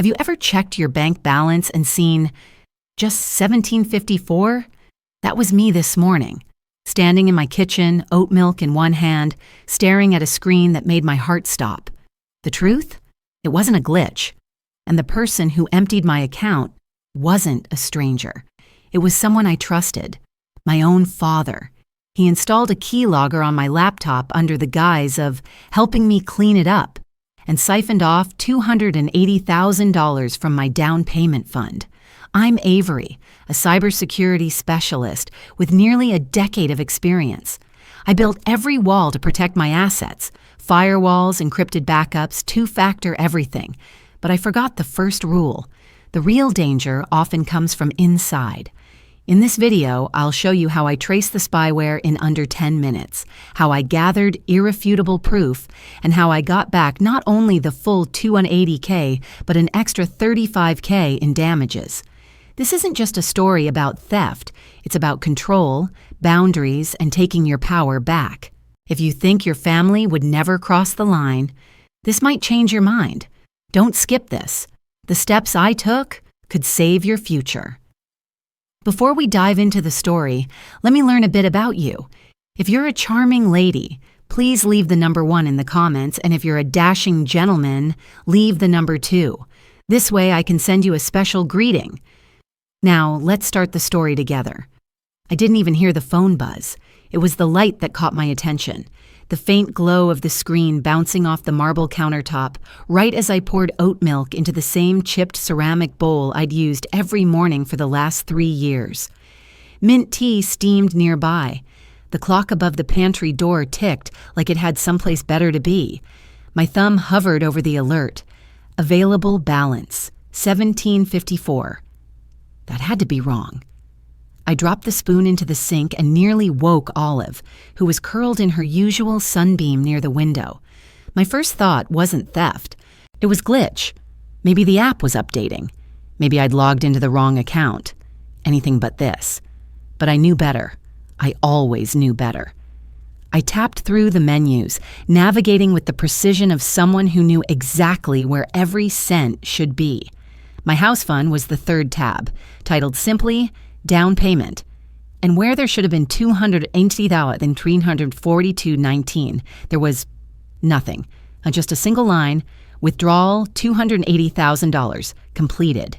Have you ever checked your bank balance and seen just $17.54? That was me this morning, standing in my kitchen, oat milk in one hand, staring at a screen that made my heart stop. The truth? It wasn't a glitch. And the person who emptied my account wasn't a stranger. It was someone I trusted, my own father. He installed a keylogger on my laptop under the guise of helping me clean it up and siphoned off $280,000 from my down payment fund. I'm Avery, a cybersecurity specialist with nearly a decade of experience. I built every wall to protect my assets, firewalls, encrypted backups, two-factor everything. But I forgot the first rule. The real danger often comes from inside. In this video, I'll show you how I traced the spyware in under 10 minutes, how I gathered irrefutable proof, and how I got back not only the full $280K, but an extra $35K in damages. This isn't just a story about theft. It's about control, boundaries, and taking your power back. If you think your family would never cross the line, this might change your mind. Don't skip this. The steps I took could save your future. Before we dive into the story, let me learn a bit about you. If you're a charming lady, please leave the number 1 in the comments, and if you're a dashing gentleman, leave the number 2. This way I can send you a special greeting. Now, let's start the story together. I didn't even hear the phone buzz. It was the light that caught my attention. The faint glow of the screen bouncing off the marble countertop right as I poured oat milk into the same chipped ceramic bowl I'd used every morning for the last 3 years. Mint tea steamed nearby. The clock above the pantry door ticked like it had someplace better to be. My thumb hovered over the alert. Available balance, $17.54. That had to be wrong. I dropped the spoon into the sink and nearly woke Olive, who was curled in her usual sunbeam near the window. My first thought wasn't theft. It was glitch. Maybe the app was updating. Maybe I'd logged into the wrong account. Anything but this. But I knew better. I always knew better. I tapped through the menus, navigating with the precision of someone who knew exactly where every cent should be. My house fund was the third tab, titled simply Down Payment, and where there should have been $280,342.19, there was nothing. Just a single line, withdrawal $280,000, completed.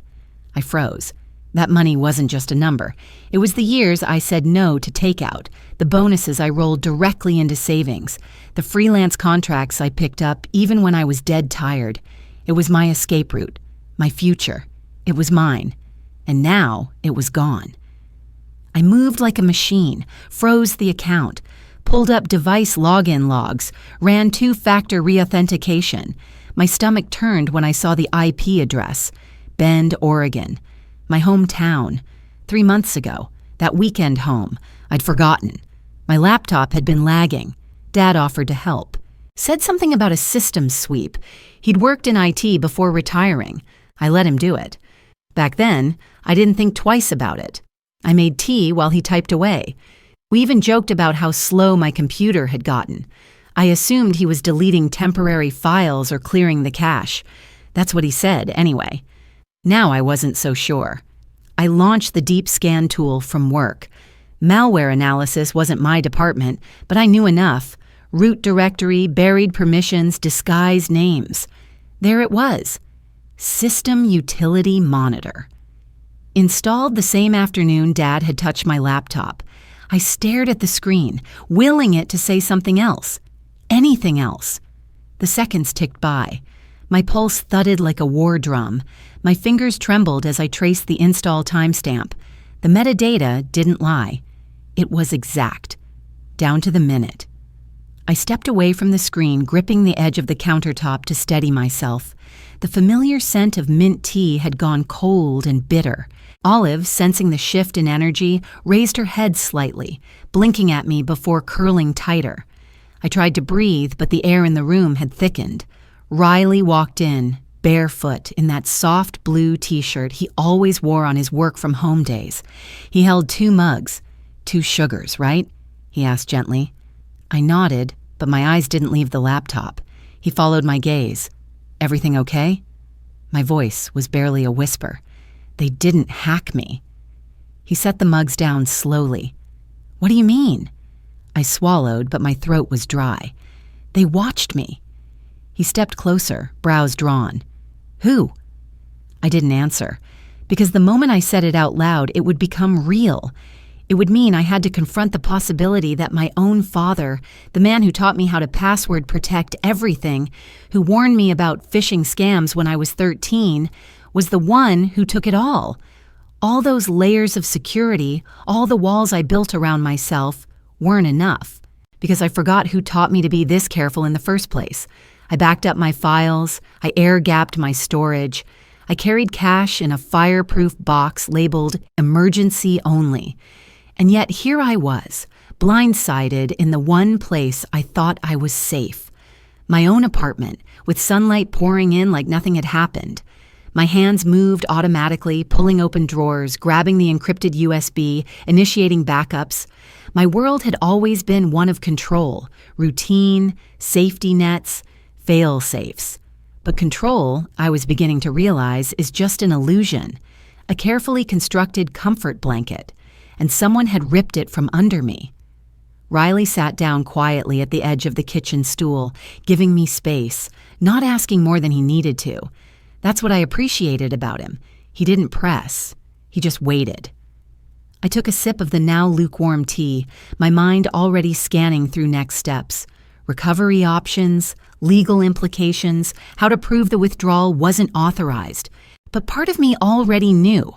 I froze. That money wasn't just a number. It was the years I said no to takeout, the bonuses I rolled directly into savings, the freelance contracts I picked up even when I was dead tired. It was my escape route, my future. It was mine. And now it was gone. I moved like a machine, froze the account, pulled up device login logs, ran two-factor reauthentication. My stomach turned when I saw the IP address, Bend, Oregon, my hometown. 3 months ago, that weekend home, I'd forgotten. My laptop had been lagging. Dad offered to help. Said something about a systems sweep. He'd worked in IT before retiring. I let him do it. Back then, I didn't think twice about it. I made tea while he typed away. We even joked about how slow my computer had gotten. I assumed he was deleting temporary files or clearing the cache. That's what he said, anyway. Now I wasn't so sure. I launched the deep scan tool from work. Malware analysis wasn't my department, but I knew enough. Root directory, buried permissions, disguised names. There it was. System Utility Monitor. Installed the same afternoon Dad had touched my laptop. I stared at the screen, willing it to say something else. Anything else. The seconds ticked by. My pulse thudded like a war drum. My fingers trembled as I traced the install timestamp. The metadata didn't lie. It was exact. Down to the minute. I stepped away from the screen, gripping the edge of the countertop to steady myself. The familiar scent of mint tea had gone cold and bitter. Olive, sensing the shift in energy, raised her head slightly, blinking at me before curling tighter. I tried to breathe, but the air in the room had thickened. Riley walked in, barefoot, in that soft blue t-shirt he always wore on his work-from-home days. He held 2 mugs. 2 sugars, right? He asked gently. I nodded, but my eyes didn't leave the laptop. He followed my gaze. Everything okay? My voice was barely a whisper. They didn't hack me. He set the mugs down slowly. What do you mean? I swallowed, but my throat was dry. They watched me. He stepped closer, brows drawn. Who? I didn't answer, because the moment I said it out loud, it would become real. It would mean I had to confront the possibility that my own father, the man who taught me how to password protect everything, who warned me about phishing scams when I was 13, was the one who took it all. All those layers of security, all the walls I built around myself, weren't enough, because I forgot who taught me to be this careful in the first place. I backed up my files, I air-gapped my storage, I carried cash in a fireproof box labeled emergency only. And yet here I was, blindsided in the one place I thought I was safe. My own apartment, with sunlight pouring in like nothing had happened. My hands moved automatically, pulling open drawers, grabbing the encrypted USB, initiating backups. My world had always been one of control, routine, safety nets, fail-safes. But control, I was beginning to realize, is just an illusion, a carefully constructed comfort blanket, and someone had ripped it from under me. Riley sat down quietly at the edge of the kitchen stool, giving me space, not asking more than he needed to. That's what I appreciated about him. He didn't press. He just waited. I took a sip of the now lukewarm tea, my mind already scanning through next steps. Recovery options, legal implications, how to prove the withdrawal wasn't authorized. But part of me already knew.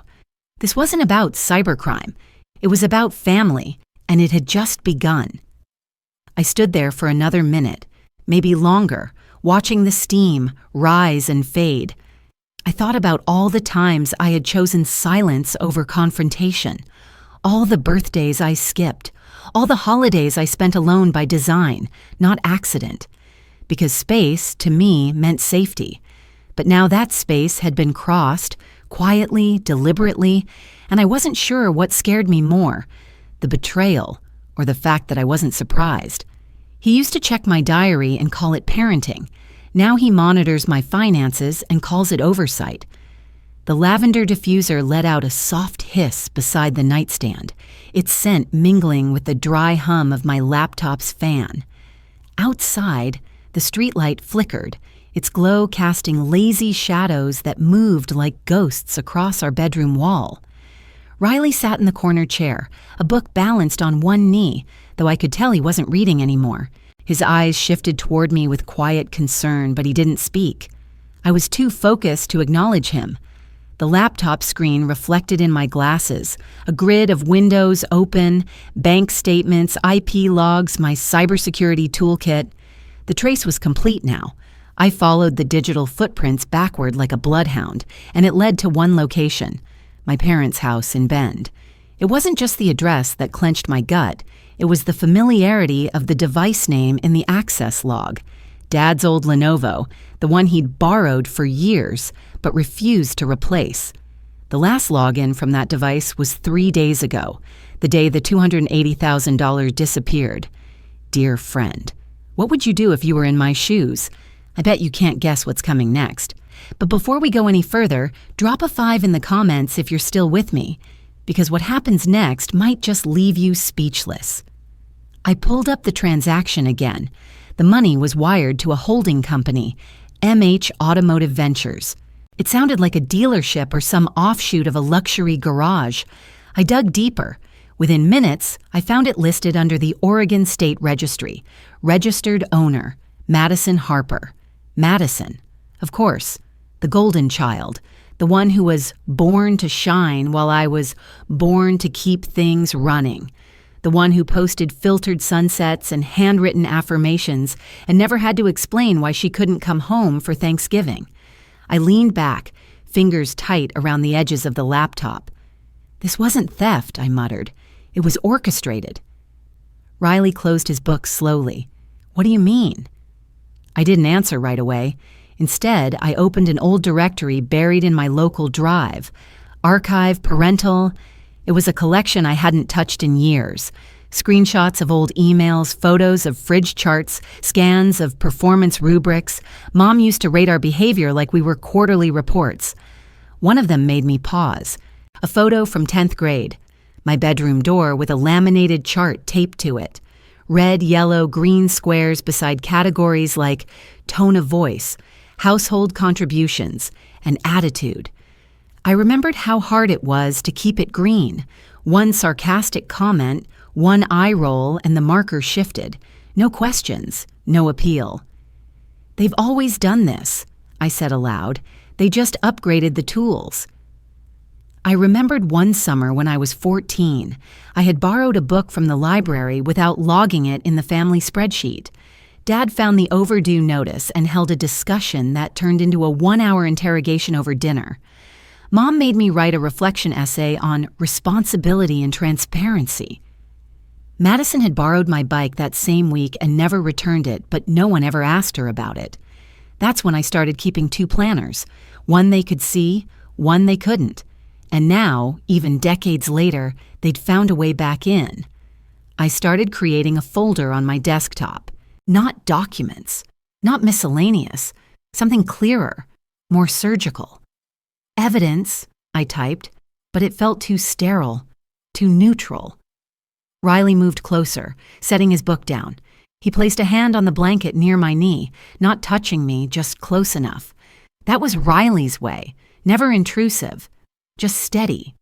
This wasn't about cybercrime. It was about family, and it had just begun. I stood there for another minute, maybe longer, watching the steam rise and fade. I thought about all the times I had chosen silence over confrontation, all the birthdays I skipped, all the holidays I spent alone by design, not accident. Because space, to me, meant safety. But now that space had been crossed, quietly, deliberately, and I wasn't sure what scared me more, the betrayal or the fact that I wasn't surprised. He used to check my diary and call it parenting. Now he monitors my finances and calls it oversight. The lavender diffuser let out a soft hiss beside the nightstand, its scent mingling with the dry hum of my laptop's fan. Outside, the streetlight flickered, its glow casting lazy shadows that moved like ghosts across our bedroom wall. Riley sat in the corner chair, a book balanced on one knee, though I could tell he wasn't reading anymore. His eyes shifted toward me with quiet concern, but he didn't speak. I was too focused to acknowledge him. The laptop screen reflected in my glasses, a grid of windows open, bank statements, IP logs, my cybersecurity toolkit. The trace was complete now. I followed the digital footprints backward like a bloodhound, and it led to one location, my parents' house in Bend. It wasn't just the address that clenched my gut. It was the familiarity of the device name in the access log. Dad's old Lenovo, the one he'd borrowed for years, but refused to replace. The last login from that device was 3 days ago, the day the $280,000 disappeared. Dear friend, what would you do if you were in my shoes? I bet you can't guess what's coming next. But before we go any further, drop a 5 in the comments if you're still with me, because what happens next might just leave you speechless. I pulled up the transaction again. The money was wired to a holding company, MH Automotive Ventures. It sounded like a dealership or some offshoot of a luxury garage. I dug deeper. Within minutes, I found it listed under the Oregon State Registry. Registered owner, Madison Harper. Madison, of course, the golden child, the one who was born to shine while I was born to keep things running. The one who posted filtered sunsets and handwritten affirmations and never had to explain why she couldn't come home for Thanksgiving. I leaned back, fingers tight around the edges of the laptop. This wasn't theft, I muttered. It was orchestrated. Riley closed his book slowly. What do you mean? I didn't answer right away. Instead, I opened an old directory buried in my local drive. Archive, parental. It was a collection I hadn't touched in years. Screenshots of old emails, photos of fridge charts, scans of performance rubrics. Mom used to rate our behavior like we were quarterly reports. One of them made me pause. A photo from 10th grade. My bedroom door with a laminated chart taped to it. Red, yellow, green squares beside categories like tone of voice, household contributions, and attitude. I remembered how hard it was to keep it green. One sarcastic comment, one eye roll, and the marker shifted. No questions, no appeal. "They've always done this," I said aloud. "They just upgraded the tools." I remembered one summer when I was 14. I had borrowed a book from the library without logging it in the family spreadsheet. Dad found the overdue notice and held a discussion that turned into a 1-hour interrogation over dinner. Mom made me write a reflection essay on responsibility and transparency. Madison had borrowed my bike that same week and never returned it, but no one ever asked her about it. That's when I started keeping 2 planners, one they could see, one they couldn't. And now, even decades later, they'd found a way back in. I started creating a folder on my desktop. Not documents, not miscellaneous, something clearer, more surgical. "Evidence," I typed, but it felt too sterile, too neutral. Riley moved closer, setting his book down. He placed a hand on the blanket near my knee, not touching me, just close enough. That was Riley's way, never intrusive, just steady.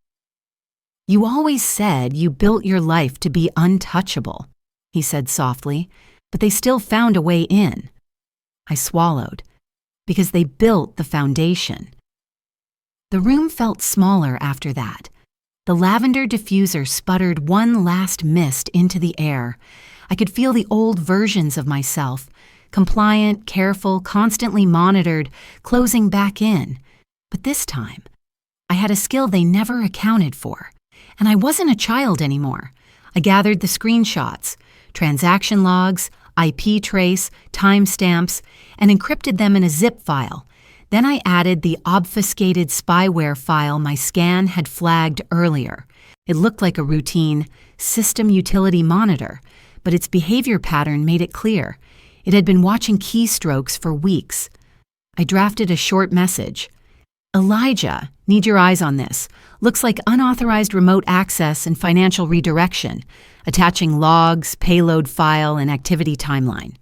"You always said you built your life to be untouchable," he said softly, "but they still found a way in." I swallowed, because they built the foundation. The room felt smaller after that. The lavender diffuser sputtered one last mist into the air. I could feel the old versions of myself, compliant, careful, constantly monitored, closing back in. But this time, I had a skill they never accounted for. And I wasn't a child anymore. I gathered the screenshots, transaction logs, IP trace, timestamps, and encrypted them in a zip file. Then I added the obfuscated spyware file my scan had flagged earlier. It looked like a routine system utility monitor, but its behavior pattern made it clear. It had been watching keystrokes for weeks. I drafted a short message. "Elijah, need your eyes on this. Looks like unauthorized remote access and financial redirection. Attaching logs, payload file, and activity timeline."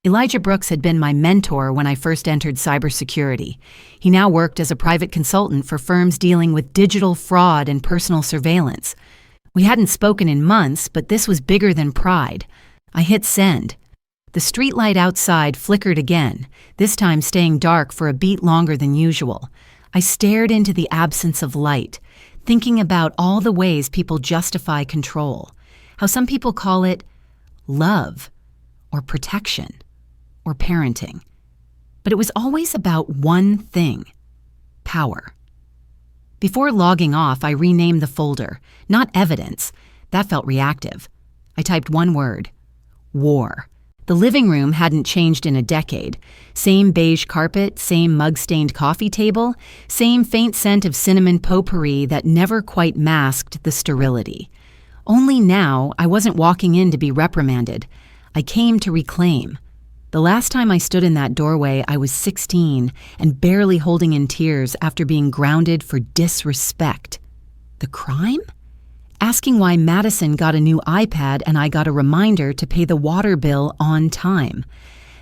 Elijah Brooks had been my mentor when I first entered cybersecurity. He now worked as a private consultant for firms dealing with digital fraud and personal surveillance. We hadn't spoken in months, but this was bigger than pride. I hit send. The streetlight outside flickered again, this time staying dark for a beat longer than usual. I stared into the absence of light, thinking about all the ways people justify control, how some people call it love or protection or parenting. But it was always about one thing: power. Before logging off, I renamed the folder, not evidence. That felt reactive. I typed one word: war. The living room hadn't changed in a decade. Same beige carpet, same mug-stained coffee table, same faint scent of cinnamon potpourri that never quite masked the sterility. Only now, I wasn't walking in to be reprimanded. I came to reclaim. The last time I stood in that doorway, I was 16 and barely holding in tears after being grounded for disrespect. The crime? Asking why Madison got a new iPad and I got a reminder to pay the water bill on time.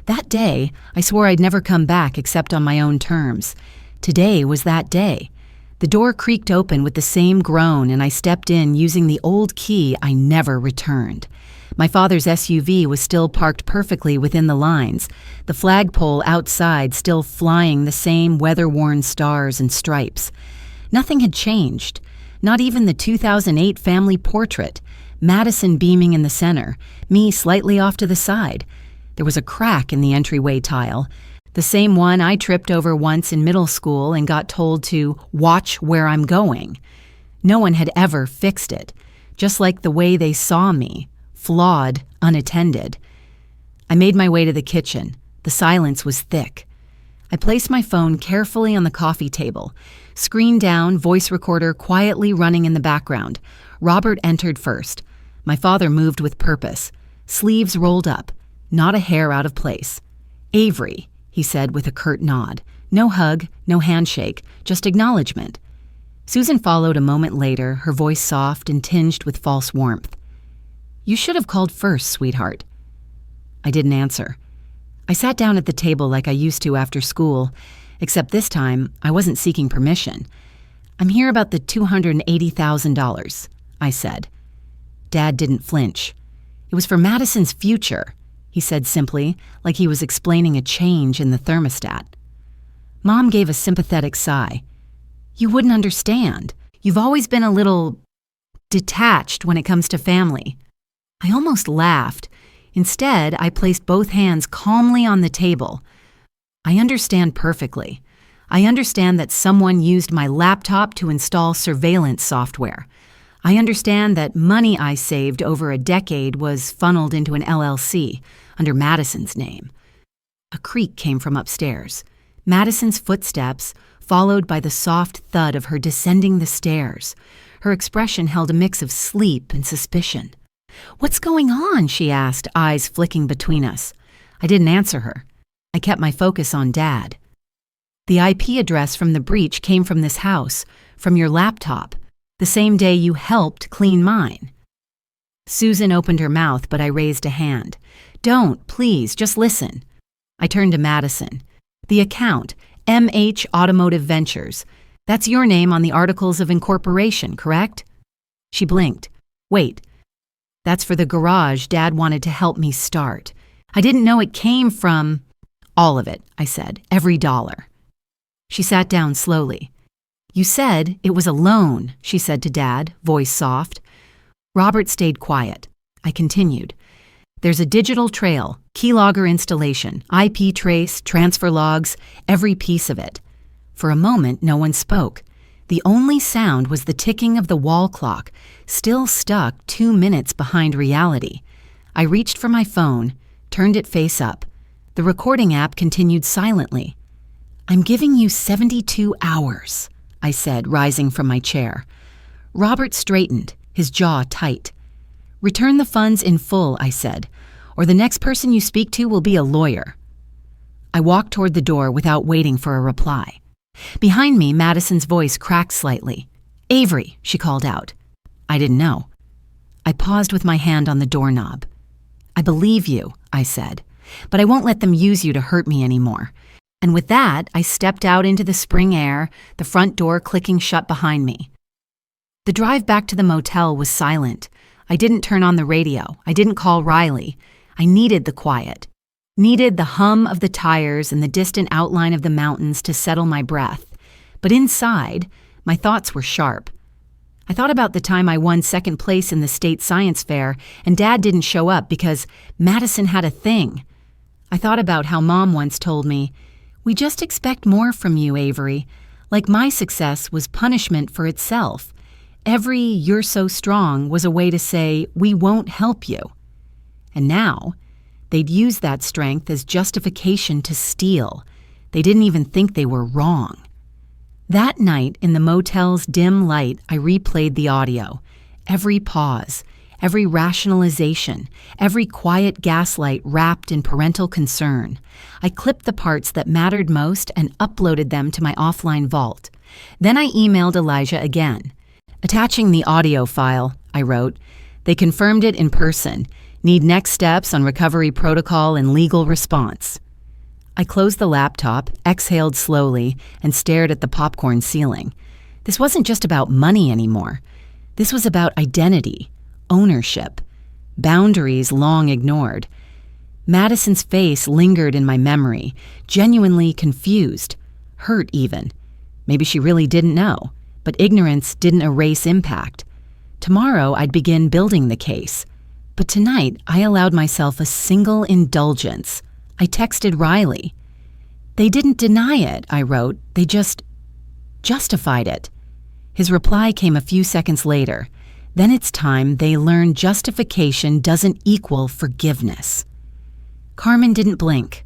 That day, I swore I'd never come back except on my own terms. Today was that day. The door creaked open with the same groan and I stepped in using the old key I never returned. My father's SUV was still parked perfectly within the lines, the flagpole outside still flying the same weather-worn stars and stripes. Nothing had changed. Not even the 2008 family portrait, Madison beaming in the center, me slightly off to the side. There was a crack in the entryway tile, the same one I tripped over once in middle school and got told to watch where I'm going. No one had ever fixed it, just like the way they saw me, flawed, unattended. I made my way to the kitchen. The silence was thick. I placed my phone carefully on the coffee table. Screen down, voice recorder quietly running in the background. Robert entered first. My father moved with purpose, sleeves rolled up, not a hair out of place. "Avery," he said with a curt nod. No hug, no handshake, just acknowledgement. Susan followed a moment later, her voice soft and tinged with false warmth. "You should have called first, sweetheart." I didn't answer. I sat down at the table like I used to after school, except this time I wasn't seeking permission. "I'm here about the $280,000, I said. Dad didn't flinch. "It was for Madison's future," he said simply, like he was explaining a change in the thermostat. Mom gave a sympathetic sigh. "You wouldn't understand. You've always been a little detached when it comes to family." I almost laughed. Instead, I placed both hands calmly on the table. "I understand perfectly. I understand that someone used my laptop to install surveillance software. I understand that money I saved over a decade was funneled into an LLC under Madison's name." A creak came from upstairs. Madison's footsteps, followed by the soft thud of her descending the stairs. Her expression held a mix of sleep and suspicion. "What's going on?" she asked, eyes flicking between us. I didn't answer her. I kept my focus on Dad. "The IP address from the breach came from this house, from your laptop, the same day you helped clean mine." Susan opened her mouth, but I raised a hand. "Don't, please, just listen." I turned to Madison. "The account, MH Automotive Ventures. That's your name on the Articles of Incorporation, correct?" She blinked. "Wait. That's for the garage Dad wanted to help me start. I didn't know it came from—" "All of it," I said. "Every dollar." She sat down slowly. "You said it was a loan," she said to Dad, voice soft. Robert stayed quiet. I continued. "There's a digital trail, keylogger installation, IP trace, transfer logs, every piece of it." For a moment, no one spoke. The only sound was the ticking of the wall clock, still stuck 2 minutes behind reality. I reached for my phone, turned it face up. The recording app continued silently. "I'm giving you 72 hours, I said, rising from my chair. Robert straightened, his jaw tight. "Return the funds in full," I said, "or the next person you speak to will be a lawyer." I walked toward the door without waiting for a reply. Behind me, Madison's voice cracked slightly. "Avery," she called out. I didn't know. I paused with my hand on the doorknob. "I believe you," I said, "but I won't let them use you to hurt me anymore." And with that, I stepped out into the spring air, the front door clicking shut behind me. The drive back to the motel was silent. I didn't turn on the radio. I didn't call Riley. I needed the quiet. Needed the hum of the tires and the distant outline of the mountains to settle my breath. But inside, my thoughts were sharp. I thought about the time I won second place in the state science fair and Dad didn't show up because Madison had a thing. I thought about how Mom once told me, "We just expect more from you, Avery." Like my success was punishment for itself. Every "you're so strong" was a way to say, "we won't help you." And now, they'd use that strength as justification to steal. They didn't even think they were wrong. That night, in the motel's dim light, I replayed the audio. Every pause, every rationalization, every quiet gaslight wrapped in parental concern. I clipped the parts that mattered most and uploaded them to my offline vault. Then I emailed Elijah again. Attaching the audio file, I wrote, "They confirmed it in person. Need next steps on recovery protocol and legal response." I closed the laptop, exhaled slowly, and stared at the popcorn ceiling. This wasn't just about money anymore. This was about identity, ownership, boundaries long ignored. Madison's face lingered in my memory, genuinely confused, hurt even. Maybe she really didn't know, but ignorance didn't erase impact. Tomorrow I'd begin building the case. But tonight I allowed myself a single indulgence. I texted Riley. "They didn't deny it," I wrote. "They just justified it." His reply came a few seconds later. "Then it's time they learn justification doesn't equal forgiveness." Carmen didn't blink.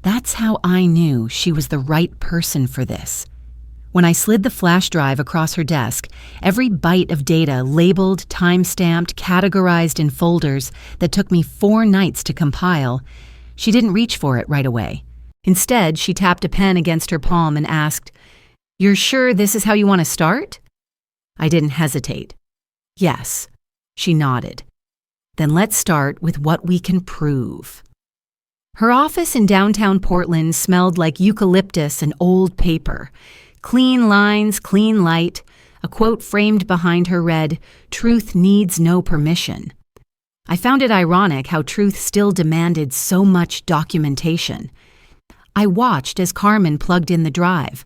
That's how I knew she was the right person for this. When I slid the flash drive across her desk, every byte of data labeled, time-stamped, categorized in folders that took me 4 nights to compile, she didn't reach for it right away. Instead, she tapped a pen against her palm and asked, "You're sure this is how you want to start?" I didn't hesitate. "Yes," she nodded. "Then let's start with what we can prove." Her office in downtown Portland smelled like eucalyptus and old paper. Clean lines, clean light. A quote framed behind her read, "Truth needs no permission." I found it ironic how truth still demanded so much documentation. I watched as Carmen plugged in the drive.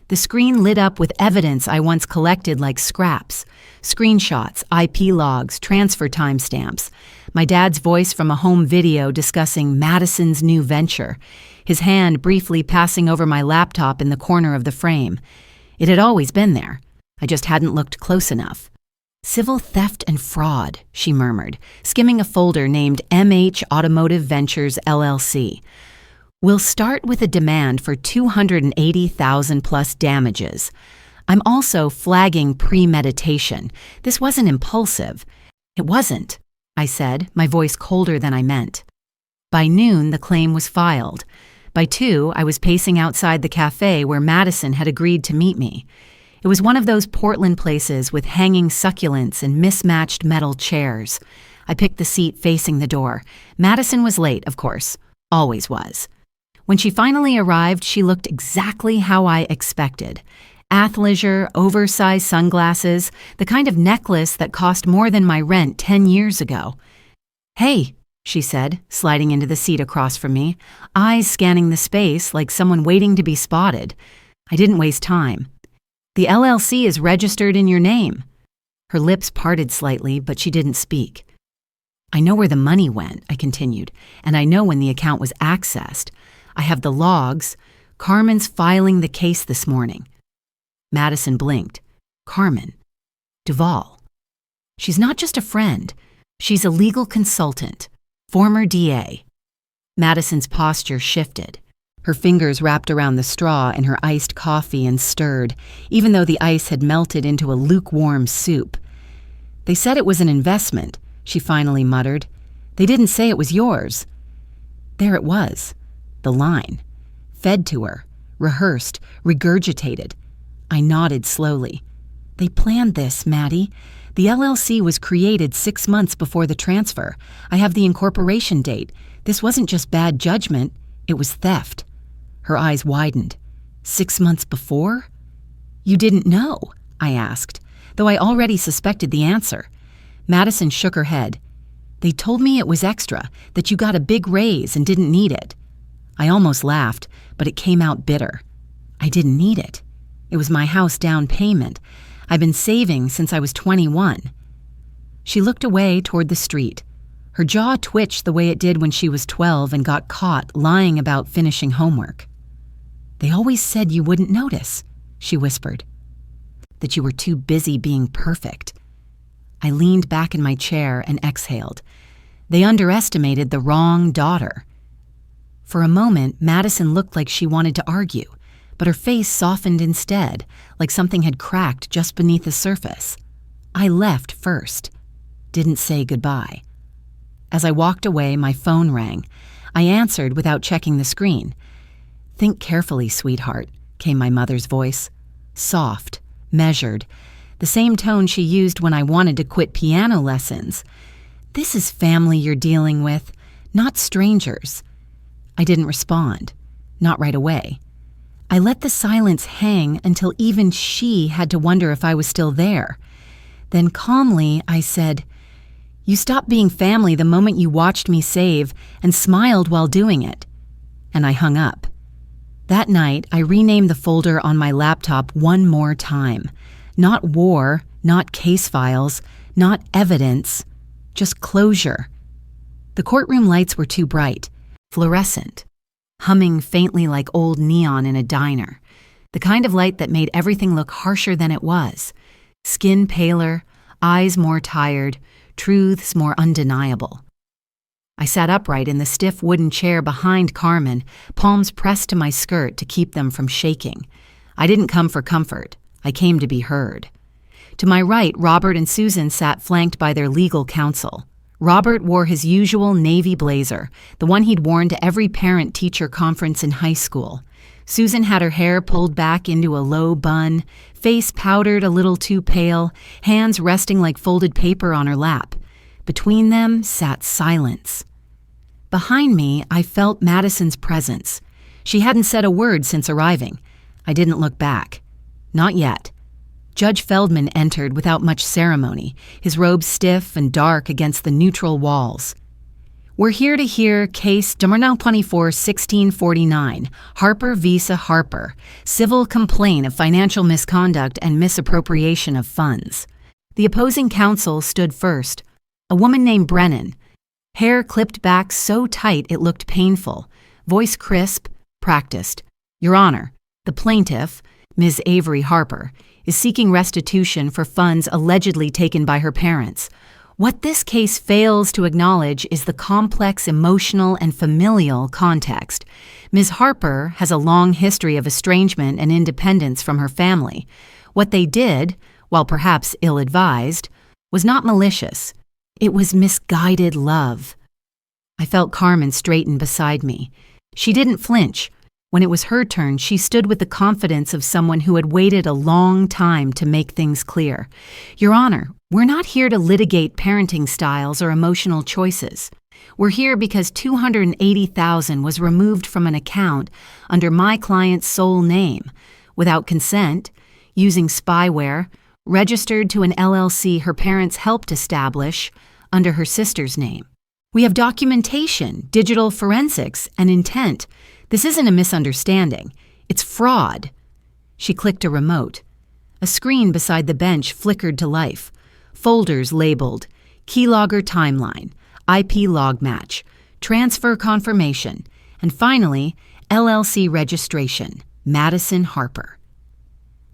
The screen lit up with evidence I once collected like scraps. Screenshots, IP logs, transfer timestamps. My dad's voice from a home video discussing Madison's new venture. His hand briefly passing over my laptop in the corner of the frame. It had always been there. I just hadn't looked close enough. "Civil theft and fraud," she murmured, skimming a folder named MH Automotive Ventures LLC. "We'll start with a demand for $280,000 plus damages. I'm also flagging premeditation. This wasn't impulsive." "It wasn't," I said, my voice colder than I meant. By noon, the claim was filed. By 2, I was pacing outside the cafe where Madison had agreed to meet me. It was one of those Portland places with hanging succulents and mismatched metal chairs. I picked the seat facing the door. Madison was late, of course. Always was. When she finally arrived, she looked exactly how I expected. Athleisure, oversized sunglasses, the kind of necklace that cost more than my rent 10 years ago. "Hey," she said, sliding into the seat across from me, eyes scanning the space like someone waiting to be spotted. I didn't waste time. "The LLC is registered in your name." Her lips parted slightly, but she didn't speak. "I know where the money went," I continued, "and I know when the account was accessed. I have the logs. Carmen's filing the case this morning." Madison blinked. "Carmen. Duvall. She's not just a friend. She's a legal consultant. Former DA. Madison's posture shifted. Her fingers wrapped around the straw in her iced coffee and stirred, even though the ice had melted into a lukewarm soup. "They said it was an investment," she finally muttered. "They didn't say it was yours." There it was. The line. Fed to her. Rehearsed. Regurgitated. I nodded slowly. "They planned this, Maddie. The LLC was created 6 months before the transfer. I have the incorporation date. This wasn't just bad judgment. It was theft." Her eyes widened. 6 months before? "You didn't know?" I asked, though I already suspected the answer. Madison shook her head. "They told me it was extra, that you got a big raise and didn't need it." I almost laughed, but it came out bitter. I didn't need it. It was my house down payment. I've been saving since I was 21. She looked away toward the street. Her jaw twitched the way it did when she was 12 and got caught lying about finishing homework. "They always said you wouldn't notice," she whispered. "That you were too busy being perfect." I leaned back in my chair and exhaled. They underestimated the wrong daughter. For a moment, Madison looked like she wanted to argue, but her face softened instead, like something had cracked just beneath the surface. I left first. Didn't say goodbye. As I walked away, my phone rang. I answered without checking the screen. "Think carefully, sweetheart," came my mother's voice. Soft, measured, the same tone she used when I wanted to quit piano lessons. "This is family you're dealing with, not strangers." I didn't respond. Not right away. I let the silence hang until even she had to wonder if I was still there. Then calmly, I said, "You stopped being family the moment you watched me save and smiled while doing it." And I hung up. That night, I renamed the folder on my laptop one more time. Not war, not case files, not evidence, just closure. The courtroom lights were too bright, fluorescent, humming faintly like old neon in a diner, the kind of light that made everything look harsher than it was. Skin paler, eyes more tired, truths more undeniable. I sat upright in the stiff wooden chair behind Carmen, palms pressed to my skirt to keep them from shaking. I didn't come for comfort. I came to be heard. To my right, Robert and Susan sat flanked by their legal counsel. Robert wore his usual navy blazer, the one he'd worn to every parent-teacher conference in high school. Susan had her hair pulled back into a low bun, face powdered a little too pale, hands resting like folded paper on her lap. Between them sat silence. Behind me, I felt Madison's presence. She hadn't said a word since arriving. I didn't look back. Not yet. Judge Feldman entered without much ceremony, his robe stiff and dark against the neutral walls. We're here to hear case Number 24, 1649, Harper vs. Harper, civil complaint of financial misconduct and misappropriation of funds. The opposing counsel stood first, a woman named Brennan. Hair clipped back so tight it looked painful, voice crisp, practiced. Your Honor, the plaintiff, Ms. Avery Harper, is seeking restitution for funds allegedly taken by her parents. What this case fails to acknowledge is the complex emotional and familial context. Ms. Harper has a long history of estrangement and independence from her family. What they did, while perhaps ill-advised, was not malicious. It was misguided love. I felt Carmen straighten beside me. She didn't flinch. When it was her turn, she stood with the confidence of someone who had waited a long time to make things clear. Your Honor, we're not here to litigate parenting styles or emotional choices. We're here because $280,000 was removed from an account under my client's sole name, without consent, using spyware, registered to an LLC her parents helped establish under her sister's name. We have documentation, digital forensics, and intent. This isn't a misunderstanding. It's fraud. She clicked a remote. A screen beside the bench flickered to life. Folders labeled Keylogger Timeline, IP Log Match, Transfer Confirmation, and finally, LLC Registration, Madison Harper.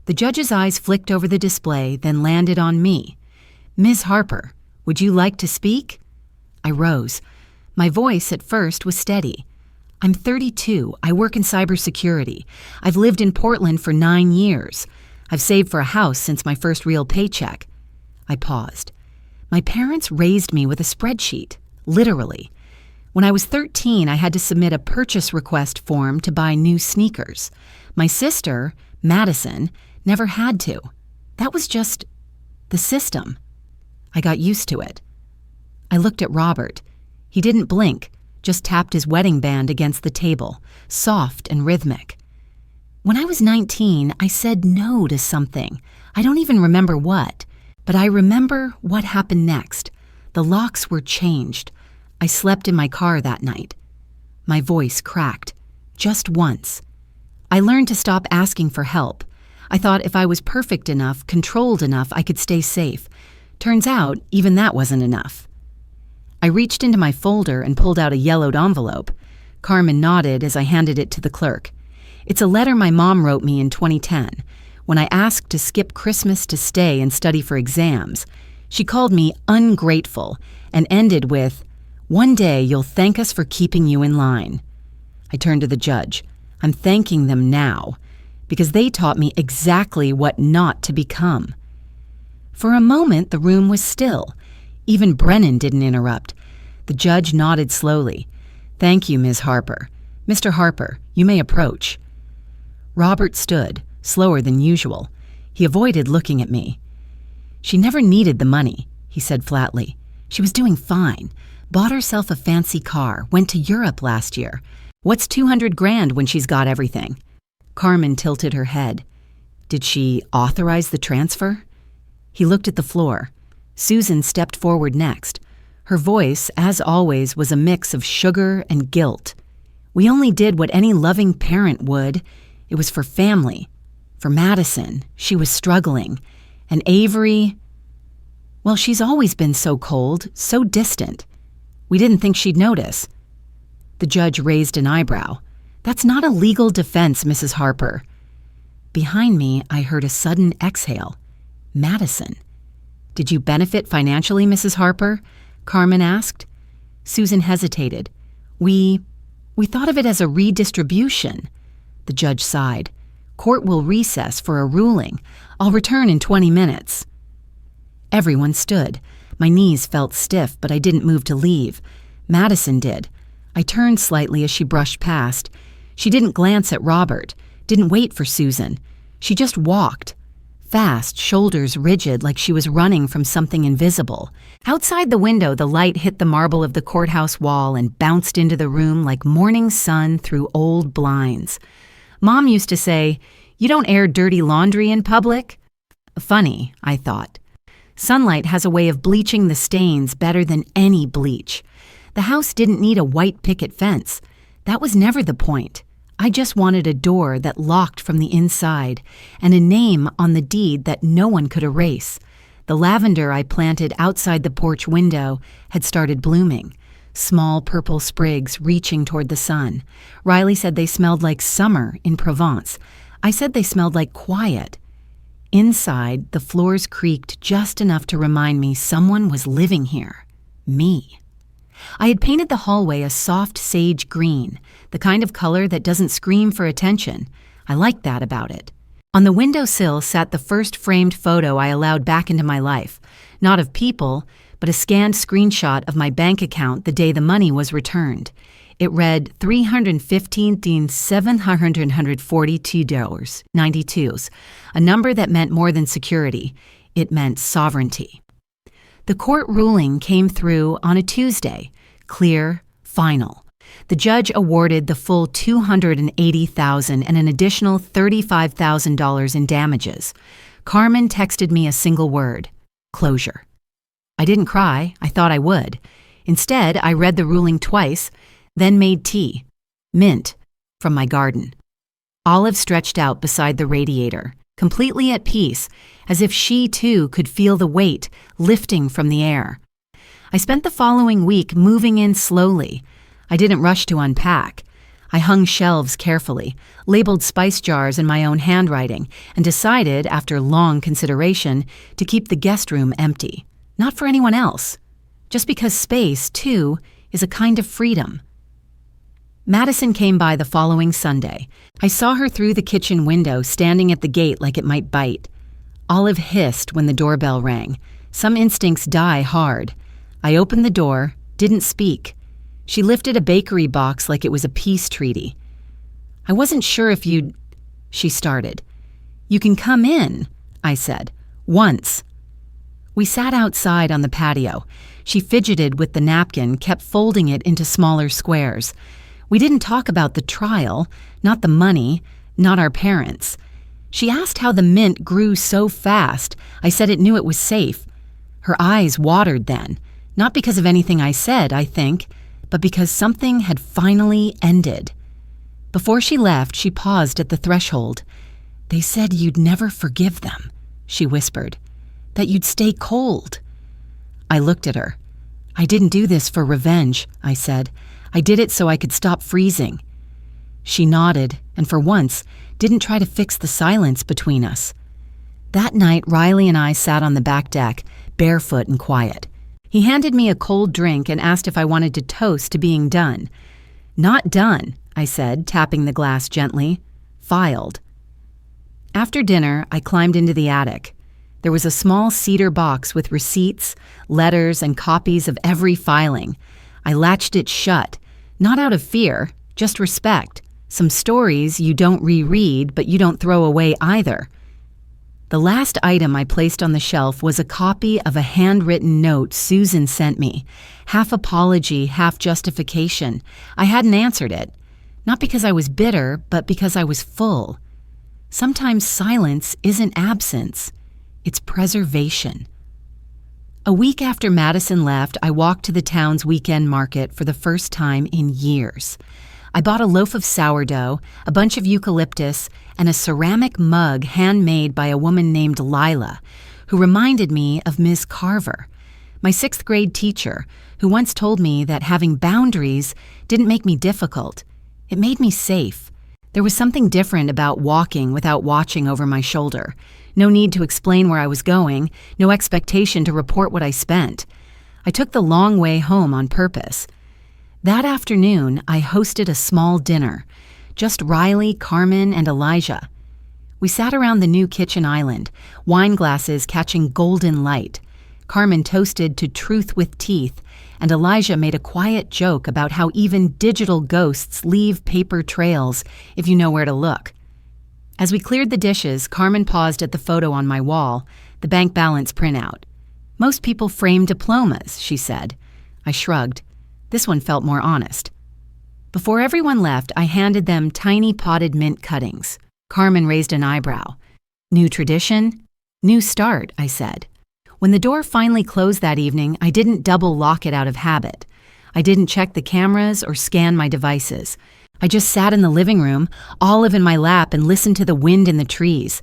The judge's eyes flicked over the display, then landed on me. Ms. Harper, would you like to speak? I rose. My voice at first was steady. I'm 32. I work in cybersecurity. I've lived in Portland for 9 years. I've saved for a house since my first real paycheck. I paused. My parents raised me with a spreadsheet, literally. When I was 13, I had to submit a purchase request form to buy new sneakers. My sister, Madison, never had to. That was just the system. I got used to it. I looked at Robert. He didn't blink, just tapped his wedding band against the table, soft and rhythmic. When I was 19, I said no to something. I don't even remember what, but I remember what happened next. The locks were changed. I slept in my car that night. My voice cracked, just once. I learned to stop asking for help. I thought if I was perfect enough, controlled enough, I could stay safe. Turns out, even that wasn't enough. I reached into my folder and pulled out a yellowed envelope. Carmen nodded as I handed it to the clerk. It's a letter my mom wrote me in 2010, when I asked to skip Christmas to stay and study for exams. She called me ungrateful and ended with, "One day you'll thank us for keeping you in line." I turned to the judge. I'm thanking them now, because they taught me exactly what not to become. For a moment, the room was still. Even Brennan didn't interrupt. The judge nodded slowly. "Thank you, Ms. Harper. Mr. Harper, you may approach." Robert stood, slower than usual. He avoided looking at me. "She never needed the money," he said flatly. "She was doing fine. Bought herself a fancy car, went to Europe last year. What's $200,000 when she's got everything?" Carmen tilted her head. "Did she authorize the transfer?" He looked at the floor. Susan stepped forward next. Her voice, as always, was a mix of sugar and guilt. "We only did what any loving parent would. It was for family. For Madison. She was struggling. And Avery, well, she's always been so cold, so distant. We didn't think she'd notice." The judge raised an eyebrow. "That's not a legal defense, Mrs. Harper." Behind me, I heard a sudden exhale. Madison. "Did you benefit financially, Mrs. Harper?" Carmen asked. Susan hesitated. We thought of it as a redistribution." The judge sighed. Court will recess for a ruling. I'll return in 20 minutes. Everyone stood. My knees felt stiff, but I didn't move to leave. Madison did. I turned slightly as she brushed past. She didn't glance at Robert, didn't wait for Susan. She just walked. Fast, shoulders rigid like she was running from something invisible. Outside the window, the light hit the marble of the courthouse wall and bounced into the room like morning sun through old blinds. Mom used to say, "You don't air dirty laundry in public?" Funny, I thought. Sunlight has a way of bleaching the stains better than any bleach. The house didn't need a white picket fence. That was never the point. I just wanted a door that locked from the inside and a name on the deed that no one could erase. The lavender I planted outside the porch window had started blooming, small purple sprigs reaching toward the sun. Riley said they smelled like summer in Provence. I said they smelled like quiet. Inside, the floors creaked just enough to remind me someone was living here. Me. I had painted the hallway a soft sage green, the kind of color that doesn't scream for attention. I liked that about it. On the windowsill sat the first framed photo I allowed back into my life, not of people, but a scanned screenshot of my bank account the day the money was returned. It read $315,742.92, a number that meant more than security. It meant sovereignty. The court ruling came through on a Tuesday, clear, final. The judge awarded the full $280,000 and an additional $35,000 in damages. Carmen texted me a single word: closure. I didn't cry. I thought I would. Instead, I read the ruling twice, then made tea, mint, from my garden. Olive stretched out beside the radiator, completely at peace, as if she too could feel the weight lifting from the air. I spent the following week moving in slowly. I didn't rush to unpack. I hung shelves carefully, labeled spice jars in my own handwriting, and decided, after long consideration, to keep the guest room empty. Not for anyone else. Just because space, too, is a kind of freedom. Madison came by the following Sunday. I saw her through the kitchen window, standing at the gate like it might bite. Olive hissed when the doorbell rang. Some instincts die hard. I opened the door, didn't speak. She lifted a bakery box like it was a peace treaty. "I wasn't sure if you'd—" she started. "You can come in," I said. "Once." We sat outside on the patio. She fidgeted with the napkin, kept folding it into smaller squares. We didn't talk about the trial, not the money, not our parents. She asked how the mint grew so fast. I said it knew it was safe. Her eyes watered then, not because of anything I said, I think, but because something had finally ended. Before she left, she paused at the threshold. "They said you'd never forgive them," she whispered, "that you'd stay cold." I looked at her. "I didn't do this for revenge," I said. "I did it so I could stop freezing." She nodded, and for once, didn't try to fix the silence between us. That night, Riley and I sat on the back deck, barefoot and quiet. He handed me a cold drink and asked if I wanted to toast to being done. "Not done," I said, tapping the glass gently. "Filed." After dinner, I climbed into the attic. There was a small cedar box with receipts, letters, and copies of every filing. I latched it shut, not out of fear, just respect. Some stories you don't reread, but you don't throw away either. The last item I placed on the shelf was a copy of a handwritten note Susan sent me, half apology, half justification. I hadn't answered it, not because I was bitter, but because I was full. Sometimes silence isn't absence, it's preservation. A week after Madison left, I walked to the town's weekend market for the first time in years. I bought a loaf of sourdough, a bunch of eucalyptus, and a ceramic mug handmade by a woman named Lila, who reminded me of Ms. Carver, my 6th grade teacher, who once told me that having boundaries didn't make me difficult. It made me safe. There was something different about walking without watching over my shoulder. No need to explain where I was going, no expectation to report what I spent. I took the long way home on purpose. That afternoon, I hosted a small dinner, just Riley, Carmen, and Elijah. We sat around the new kitchen island, wine glasses catching golden light. Carmen toasted to truth with teeth, and Elijah made a quiet joke about how even digital ghosts leave paper trails if you know where to look. As we cleared the dishes, Carmen paused at the photo on my wall, the bank balance printout. "Most people frame diplomas," she said. I shrugged. This one felt more honest. Before everyone left, I handed them tiny potted mint cuttings. Carmen raised an eyebrow. "New tradition?" "New start," I said. When the door finally closed that evening, I didn't double lock it out of habit. I didn't check the cameras or scan my devices. I just sat in the living room, Olive in my lap, and listened to the wind in the trees.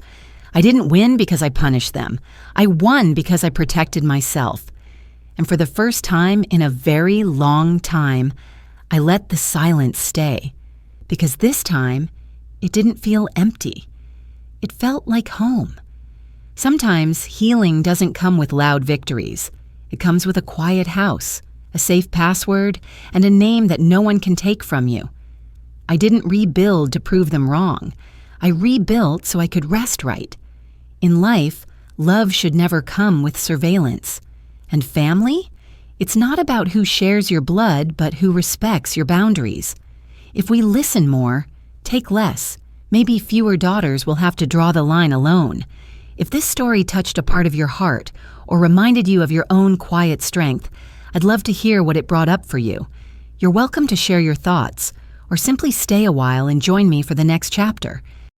I didn't win because I punished them. I won because I protected myself. And for the first time in a very long time, I let the silence stay. Because this time, it didn't feel empty. It felt like home. Sometimes healing doesn't come with loud victories. It comes with a quiet house, a safe password, and a name that no one can take from you. I didn't rebuild to prove them wrong. I rebuilt so I could rest right. In life, love should never come with surveillance. And family? It's not about who shares your blood, but who respects your boundaries. If we listen more, take less, maybe fewer daughters will have to draw the line alone. If this story touched a part of your heart or reminded you of your own quiet strength, I'd love to hear what it brought up for you. You're welcome to share your thoughts, or simply stay a while and join me for the next chapter.